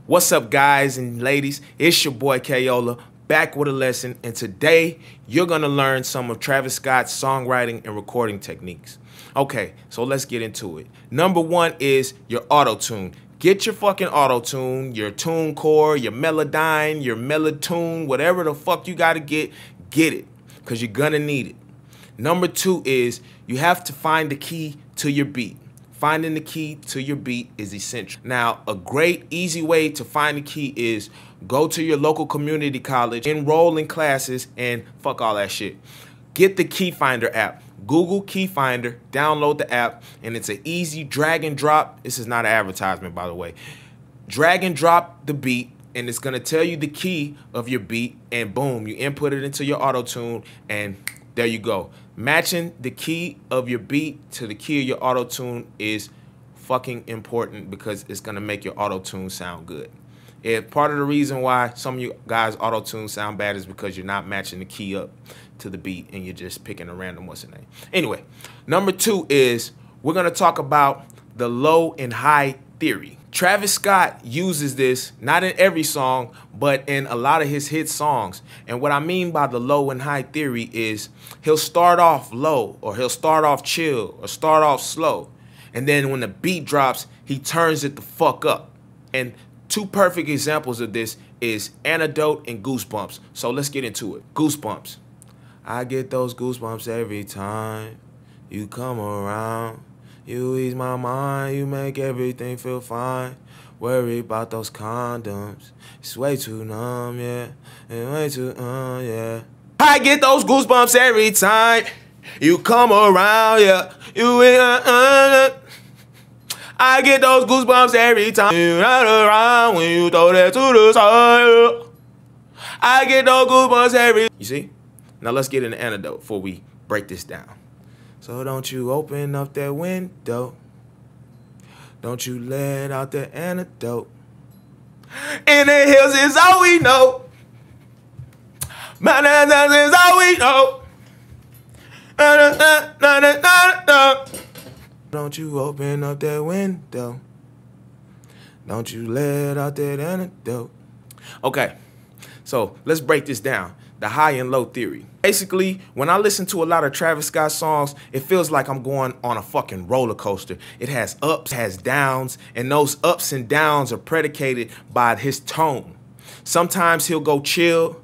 What's up, guys and ladies? It's your boy Kayola, back with a lesson, and today you're gonna learn some of Travis Scott's songwriting and recording techniques. Okay, so let's get into it. Number one is your auto-tune. Get your fucking auto-tune, your TuneCore, your Melodyne, your Melotune, whatever the fuck you gotta get it, because you're gonna need it. Number two is you have to find the key to your beat. Finding the key to your beat is essential. Now, a great, easy way to find the key is go to your local community college, enroll in classes, and fuck all that shit. Get the Key Finder app. Google Key Finder, download the app, and it's an easy drag and drop. This is not an advertisement, by the way. Drag and drop the beat, and it's gonna tell you the key of your beat, and boom, you input it into your auto-tune, and there you go. Matching the key of your beat to the key of your auto-tune is fucking important because it's gonna make your auto-tune sound good. If part of the reason why some of you guys auto-tune sound bad is because you're not matching the key up to the beat and you're just picking a random what's the name. Anyway, number two is we're gonna talk about the low and high theory. Travis Scott uses this, not in every song, but in a lot of his hit songs. And what I mean by the low and high theory is he'll start off low, or he'll start off chill, or start off slow. And then when the beat drops, he turns it the fuck up. And two perfect examples of this is Antidote and Goosebumps. So let's get into it. Goosebumps. I get those goosebumps every time you come around. You ease my mind, you make everything feel fine. Worry about those condoms, it's way too numb, yeah. And way too, yeah. I get those goosebumps every time you come around, yeah. I get those goosebumps every time you're not around when you throw that to the side. I get those goosebumps every. You see? Now let's get into Antidote before we break this down. So don't you open up that window. Don't you let out the antidote. In the hills is all we know. Mountains is all we know. Don't you open up that window. Don't you let out that antidote. Okay, so let's break this down. The high and low theory. Basically, when I listen to a lot of Travis Scott songs, it feels like I'm going on a fucking roller coaster. It has ups, has downs, and those ups and downs are predicated by his tone. Sometimes he'll go chill,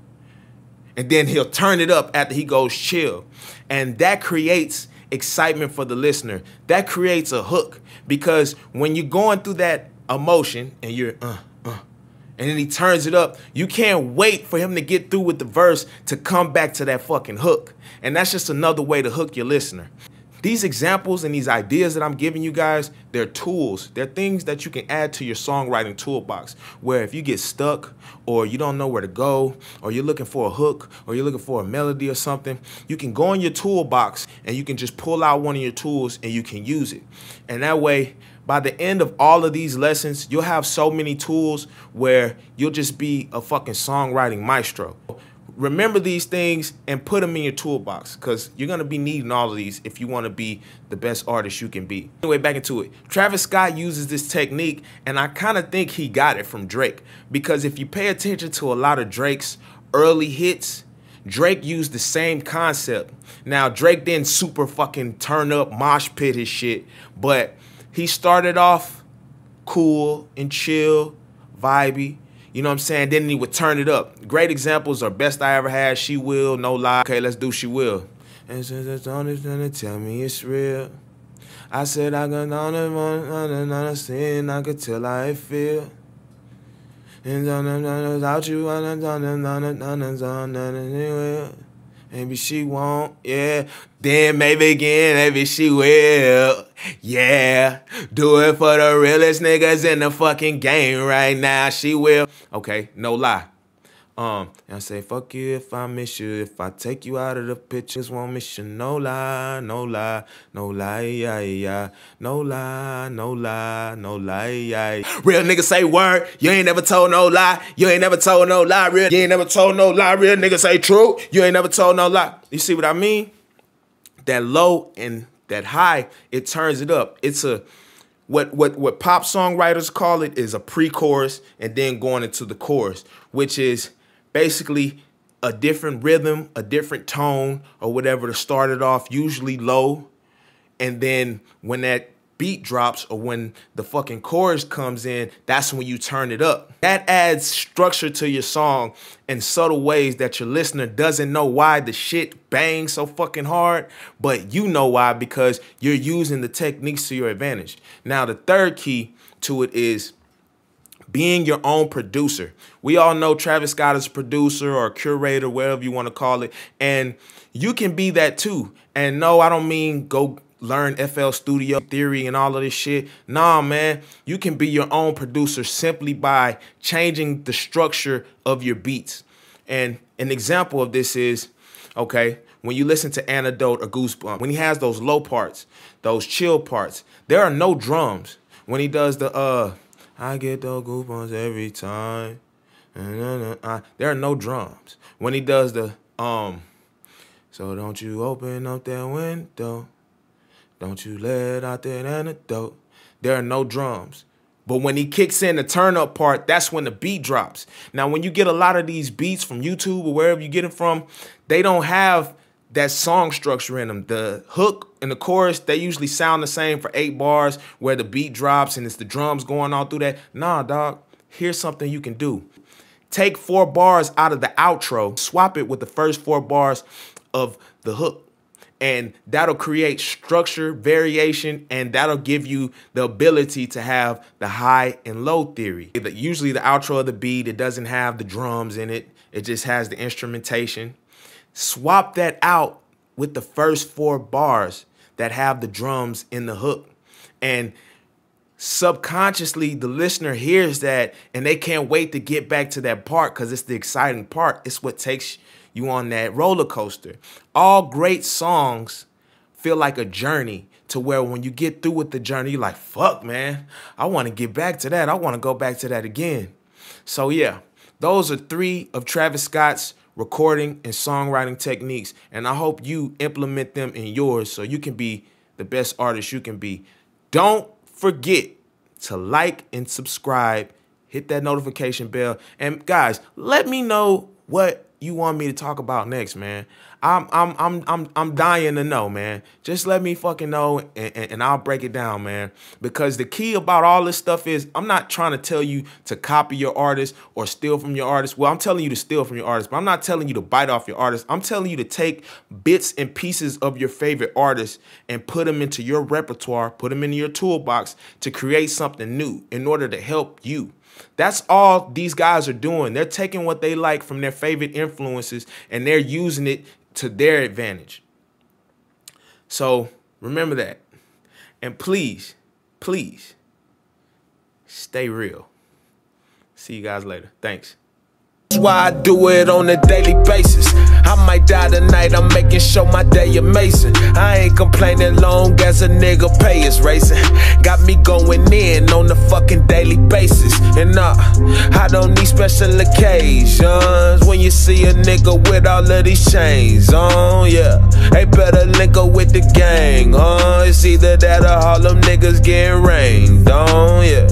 and then he'll turn it up after he goes chill. And that creates excitement for the listener. That creates a hook, because when you're going through that emotion and you're and then he turns it up, you can't wait for him to get through with the verse to come back to that fucking hook. And that's just another way to hook your listener. These examples and these ideas that I'm giving you guys, they're tools. They're things that you can add to your songwriting toolbox, where if you get stuck or you don't know where to go, or you're looking for a hook, or you're looking for a melody or something, you can go in your toolbox and you can just pull out one of your tools and you can use it. And that way, by the end of all of these lessons, you'll have so many tools where you'll just be a fucking songwriting maestro. Remember these things and put them in your toolbox, because you're going to be needing all of these if you want to be the best artist you can be. Anyway, back into it. Travis Scott uses this technique, and I kind of think he got it from Drake, because if you pay attention to a lot of Drake's early hits, Drake used the same concept. Now, Drake didn't super fucking turn up, mosh pit his shit, but he started off cool and chill, vibey, you know what I'm saying? Then he would turn it up. Great examples are Best I Ever Had, She Will, No Lie. Okay, let's do She Will. And since it's only gonna tell me it's real, I said I got on and I could tell how it feel. And without you, maybe she won't, yeah. Then maybe again, maybe she will, yeah. Do it for the realest niggas in the fucking game right now, she will. Okay, No Lie. And I say, fuck you if I miss you. If I take you out of the pictures, won't miss you. No lie, no lie, no lie, yeah, yeah. No lie, no lie, no lie, yeah. Real niggas say word, you ain't never told no lie. You ain't never told no lie, real. You ain't never told no lie, real niggas say true. You ain't never told no lie. You see what I mean? That low and that high, it turns it up. It's a what pop songwriters call it is a pre-chorus and then going into the chorus, which is basically a different rhythm, a different tone or whatever to start it off, usually low. And then when that beat drops or when the fucking chorus comes in, that's when you turn it up. That adds structure to your song in subtle ways that your listener doesn't know why the shit bangs so fucking hard, but you know why, because you're using the techniques to your advantage. Now, the third key to it is being your own producer. We all know Travis Scott is a producer or a curator, whatever you want to call it, and you can be that too. And no, I don't mean go learn FL Studio theory and all of this shit. Nah, man, you can be your own producer simply by changing the structure of your beats. And an example of this is, okay, when you listen to Antidote or Goosebumps, when he has those low parts, those chill parts, there are no drums. When he does the, I get those goosebumps every time, there are no drums. When he does the, so don't you open up that window, don't you let out that antidote. There are no drums. But when he kicks in the turn up part, that's when the beat drops. Now, when you get a lot of these beats from YouTube or wherever you get it from, they don't have that song structure in them. The hook and the chorus, they usually sound the same for 8 bars where the beat drops and it's the drums going all through that. Nah, dog, here's something you can do. Take 4 bars out of the outro, swap it with the first 4 bars of the hook. And that'll create structure, variation, and that'll give you the ability to have the high and low theory. Usually the outro of the beat, it doesn't have the drums in it. It just has the instrumentation. Swap that out with the first 4 bars that have the drums in the hook. And subconsciously, the listener hears that and they can't wait to get back to that part because it's the exciting part. It's what takes you on that roller coaster. All great songs feel like a journey to where when you get through with the journey, you're like, fuck, man, I want to get back to that. I want to go back to that again. So yeah, those are 3 of Travis Scott's recording and songwriting techniques. And I hope you implement them in yours so you can be the best artist you can be. Don't forget to like and subscribe, hit that notification bell. And guys, let me know what you want me to talk about next, man. I'm dying to know, man. Just let me fucking know and I'll break it down, man. Because the key about all this stuff is I'm not trying to tell you to copy your artist or steal from your artist. Well, I'm telling you to steal from your artist, but I'm not telling you to bite off your artist. I'm telling you to take bits and pieces of your favorite artist and put them into your repertoire, put them into your toolbox to create something new in order to help you. That's all these guys are doing. They're taking what they like from their favorite influences and they're using it to their advantage. So remember that. And please, please stay real. See you guys later. Thanks. That's why I do it on a daily basis. I might die tonight, I'm making sure my day amazing. I ain't complaining long as a nigga pay is racing. Got me going in on a fucking daily basis. And I don't need special occasions when you see a nigga with all of these chains on, yeah. They better link up with the gang, it's either that or all them niggas getting rained on, yeah.